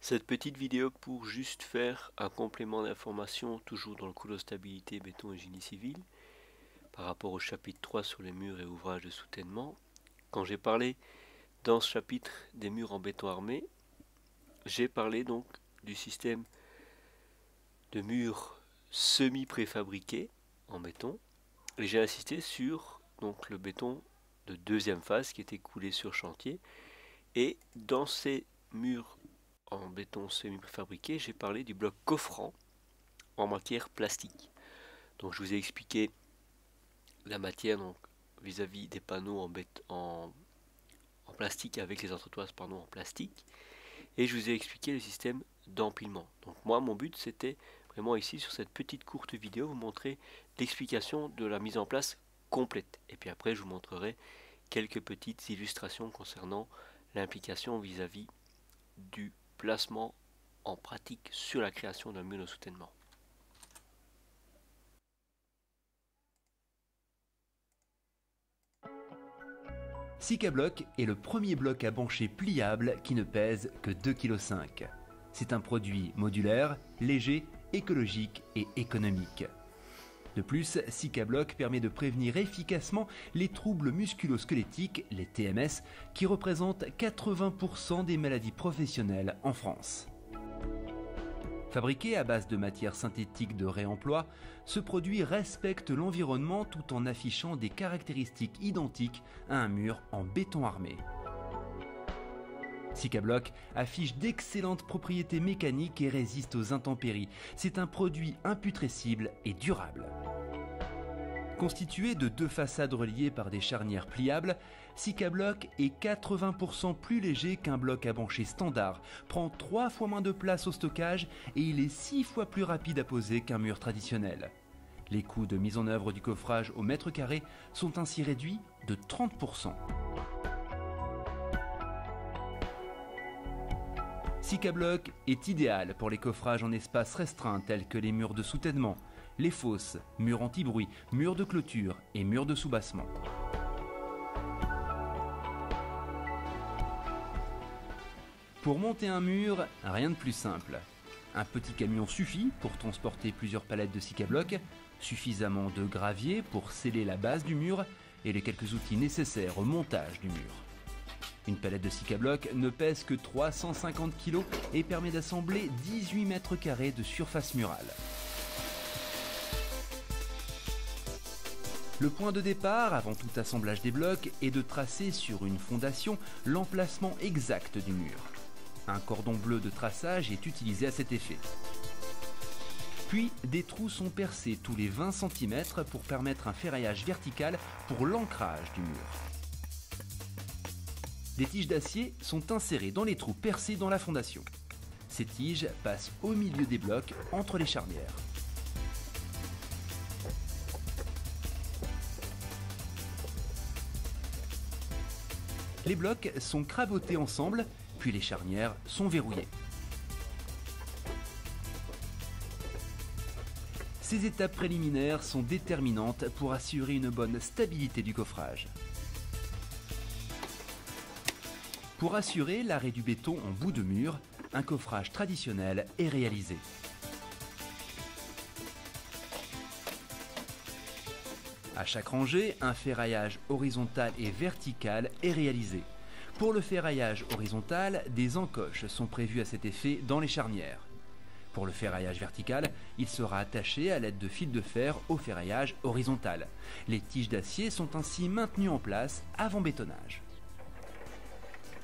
Cette petite vidéo pour juste faire un complément d'information, toujours dans le cours de stabilité, béton et génie civil, par rapport au chapitre 3 sur les murs et ouvrages de soutènement. Quand j'ai parlé dans ce chapitre des murs en béton armé, j'ai parlé donc du système de murs semi-préfabriqués en béton, et j'ai insisté sur donc le béton de deuxième phase qui était coulé sur chantier. Et dans ces murs en béton semi-préfabriqué, j'ai parlé du bloc coffrant en matière plastique. Donc je vous ai expliqué la matière vis-à-vis des panneaux en plastique avec les entretoises en plastique, et je vous ai expliqué le système d'empilement. Donc moi mon but c'était vraiment ici sur cette petite courte vidéo vous montrer l'explication de la mise en place complète, et puis après je vous montrerai quelques petites illustrations concernant l'implication vis-à-vis du placement en pratique sur la création d'un mur de soutènement. Sikabloc est le premier bloc à bancher pliable qui ne pèse que 2,5 kg. C'est un produit modulaire, léger, écologique et économique. De plus, Sikabloc permet de prévenir efficacement les troubles musculo-squelettiques, les TMS, qui représentent 80% des maladies professionnelles en France. Fabriqué à base de matières synthétiques de réemploi, ce produit respecte l'environnement tout en affichant des caractéristiques identiques à un mur en béton armé. Sikabloc affiche d'excellentes propriétés mécaniques et résiste aux intempéries. C'est un produit imputrescible et durable. Constitué de deux façades reliées par des charnières pliables, Sikabloc est 80% plus léger qu'un bloc à bancher standard, prend 3 fois moins de place au stockage et il est 6 fois plus rapide à poser qu'un mur traditionnel. Les coûts de mise en œuvre du coffrage au mètre carré sont ainsi réduits de 30%. Sikabloc est idéal pour les coffrages en espace restreint tels que les murs de soutènement, les fosses, murs anti-bruit, murs de clôture et murs de soubassement. Pour monter un mur, rien de plus simple. Un petit camion suffit pour transporter plusieurs palettes de Sikabloc, suffisamment de gravier pour sceller la base du mur et les quelques outils nécessaires au montage du mur. Une palette de Sikabloc ne pèse que 350 kg et permet d'assembler 18 mètres carrés de surface murale. Le point de départ, avant tout assemblage des blocs, est de tracer sur une fondation l'emplacement exact du mur. Un cordon bleu de traçage est utilisé à cet effet. Puis, des trous sont percés tous les 20 cm pour permettre un ferraillage vertical pour l'ancrage du mur. Des tiges d'acier sont insérées dans les trous percés dans la fondation. Ces tiges passent au milieu des blocs entre les charnières. Les blocs sont crabotés ensemble, puis les charnières sont verrouillées. Ces étapes préliminaires sont déterminantes pour assurer une bonne stabilité du coffrage. Pour assurer l'arrêt du béton en bout de mur, un coffrage traditionnel est réalisé. À chaque rangée, un ferraillage horizontal et vertical est réalisé. Pour le ferraillage horizontal, des encoches sont prévues à cet effet dans les charnières. Pour le ferraillage vertical, il sera attaché à l'aide de fils de fer au ferraillage horizontal. Les tiges d'acier sont ainsi maintenues en place avant bétonnage.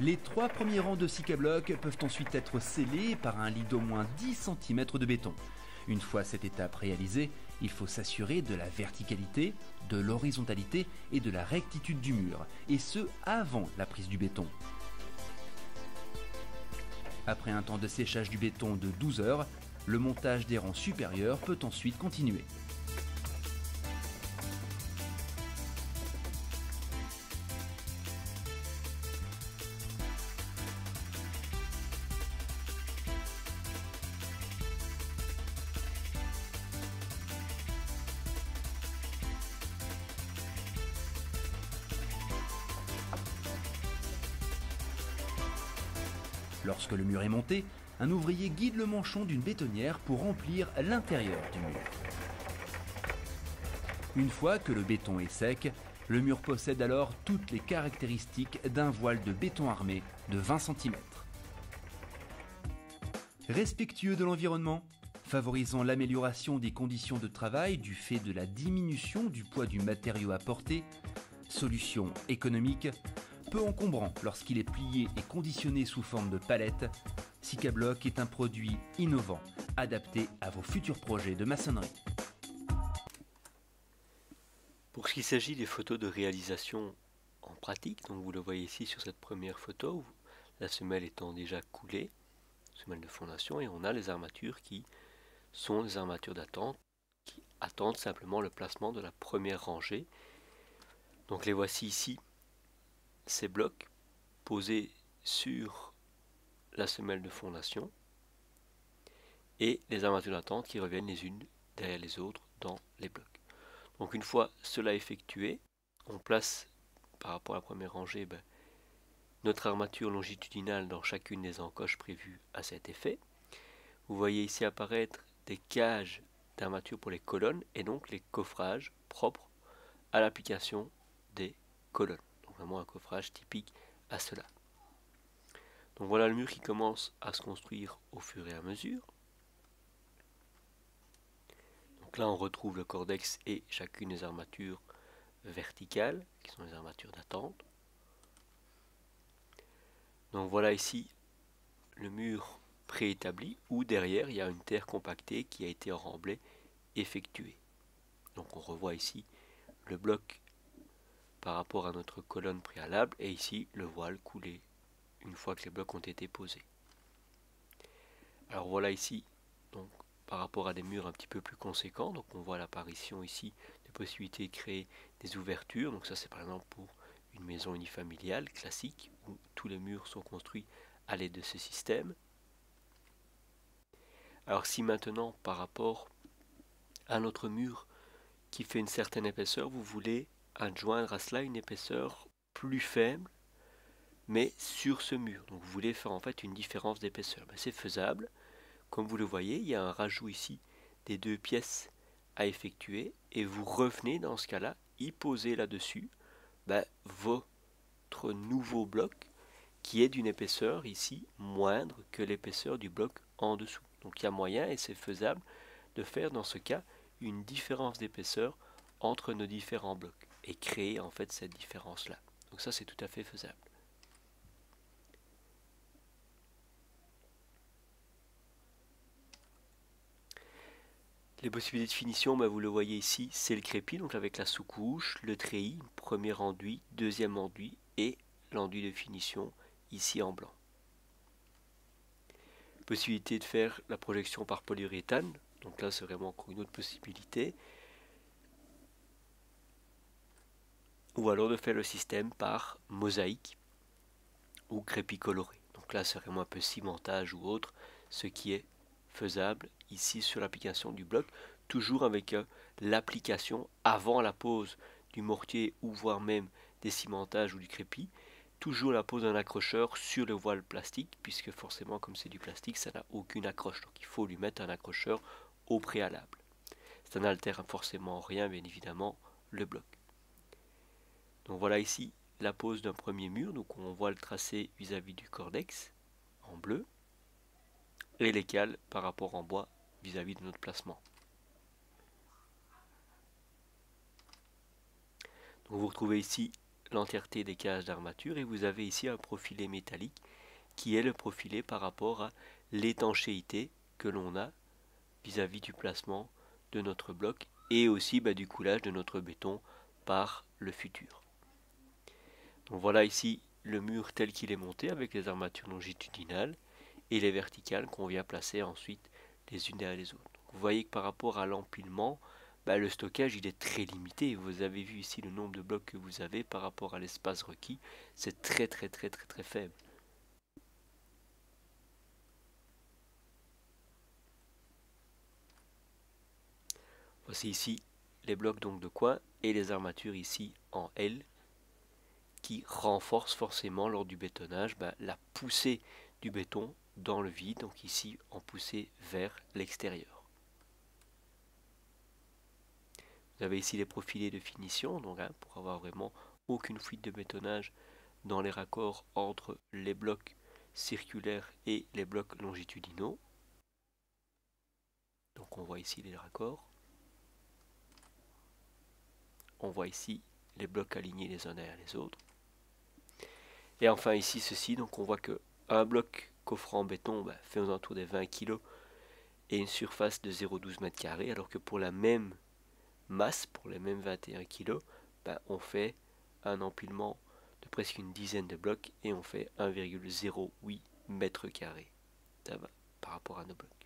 Les 3 premiers rangs de Sikabloc peuvent ensuite être scellés par un lit d'au moins 10 cm de béton. Une fois cette étape réalisée, il faut s'assurer de la verticalité, de l'horizontalité et de la rectitude du mur, et ce avant la prise du béton. Après un temps de séchage du béton de 12 heures, le montage des rangs supérieurs peut ensuite continuer. Lorsque le mur est monté, Un ouvrier guide le manchon d'une bétonnière pour remplir l'intérieur du mur. Une fois que le béton est sec, le mur possède alors toutes les caractéristiques d'un voile de béton armé de 20 cm. Respectueux de l'environnement, favorisant l'amélioration des conditions de travail du fait de la diminution du poids du matériau apporté, solution économique, peu encombrant lorsqu'il est plié et conditionné sous forme de palette, Sikabloc est un produit innovant, adapté à vos futurs projets de maçonnerie. Pour ce qui s'agit des photos de réalisation en pratique, donc vous le voyez ici sur cette première photo, la semelle étant déjà coulée, semelle de fondation, et on a les armatures qui sont les armatures d'attente, qui attendent simplement le placement de la première rangée. Donc les voici ici, ces blocs posés sur la semelle de fondation, et les armatures d'attente qui reviennent les unes derrière les autres dans les blocs. Donc une fois cela effectué, on place par rapport à la première rangée notre armature longitudinale dans chacune des encoches prévues à cet effet. Vous voyez ici apparaître des cages d'armature pour les colonnes et donc les coffrages propres à l'application des colonnes. Donc vraiment un coffrage typique à cela. Donc voilà le mur qui commence à se construire au fur et à mesure. Donc là on retrouve le cordex et chacune des armatures verticales qui sont les armatures d'attente. Donc voilà ici le mur préétabli où derrière il y a une terre compactée qui a été en remblai effectuée. Donc on revoit ici le bloc par rapport à notre colonne préalable et ici le voile coulé une fois que les blocs ont été posés. Alors voilà ici donc par rapport à des murs un petit peu plus conséquents, donc on voit l'apparition ici des possibilités de créer des ouvertures. Donc ça c'est par exemple pour une maison unifamiliale classique où tous les murs sont construits à l'aide de ce système. Alors si maintenant par rapport à notre mur qui fait une certaine épaisseur, vous voulez adjoindre à cela une épaisseur plus faible mais sur ce mur, donc vous voulez faire en fait une différence d'épaisseur, c'est faisable. Comme vous le voyez, il y a un rajout ici des deux pièces à effectuer et vous revenez dans ce cas-là, y poser là-dessus votre nouveau bloc qui est d'une épaisseur ici moindre que l'épaisseur du bloc en dessous. Donc il y a moyen et c'est faisable de faire dans ce cas une différence d'épaisseur entre nos différents blocs et créer en fait cette différence-là. Donc ça c'est tout à fait faisable. Les possibilités de finition, vous le voyez ici, c'est le crépi, donc avec la sous-couche, le treillis, premier enduit, deuxième enduit et l'enduit de finition ici en blanc. Possibilité de faire la projection par polyuréthane, donc là c'est vraiment encore une autre possibilité. Ou alors de faire le système par mosaïque ou crépi coloré. Donc là c'est vraiment un peu cimentage ou autre, ce qui est faisable ici sur l'application du bloc, toujours avec l'application avant la pose du mortier ou voire même des cimentages ou du crépi, toujours la pose d'un accrocheur sur le voile plastique, puisque forcément comme c'est du plastique ça n'a aucune accroche, donc il faut lui mettre un accrocheur au préalable. Ça n'altère forcément rien bien évidemment le bloc. Donc voilà ici la pose d'un premier mur, donc on voit le tracé vis-à-vis du cordex en bleu et les cales par rapport en bois vis-à-vis de notre placement. Donc vous retrouvez ici l'entièreté des cages d'armature et vous avez ici un profilé métallique qui est le profilé par rapport à l'étanchéité que l'on a vis-à-vis du placement de notre bloc et aussi du coulage de notre béton par le futur. Donc voilà ici le mur tel qu'il est monté avec les armatures longitudinales et les verticales qu'on vient placer ensuite les unes derrière les autres. Donc vous voyez que par rapport à l'empilement, le stockage il est très limité. Vous avez vu ici le nombre de blocs que vous avez par rapport à l'espace requis, c'est très faible. Voici ici les blocs donc de coin et les armatures ici en L qui renforcent forcément lors du bétonnage la poussée du béton dans le vide, donc ici en poussée vers l'extérieur. Vous avez ici les profilés de finition, donc pour avoir vraiment aucune fuite de bétonnage dans les raccords entre les blocs circulaires et les blocs longitudinaux. Donc on voit ici les raccords. On voit ici les blocs alignés les uns derrière les autres. Et enfin ici ceci, donc on voit que un bloc coffre en béton fait aux alentours des 20 kg et une surface de 0,12 m², alors que pour la même masse, pour les mêmes 21 kg, on fait un empilement de presque une dizaine de blocs et on fait 1,08 m². Ça va par rapport à nos blocs.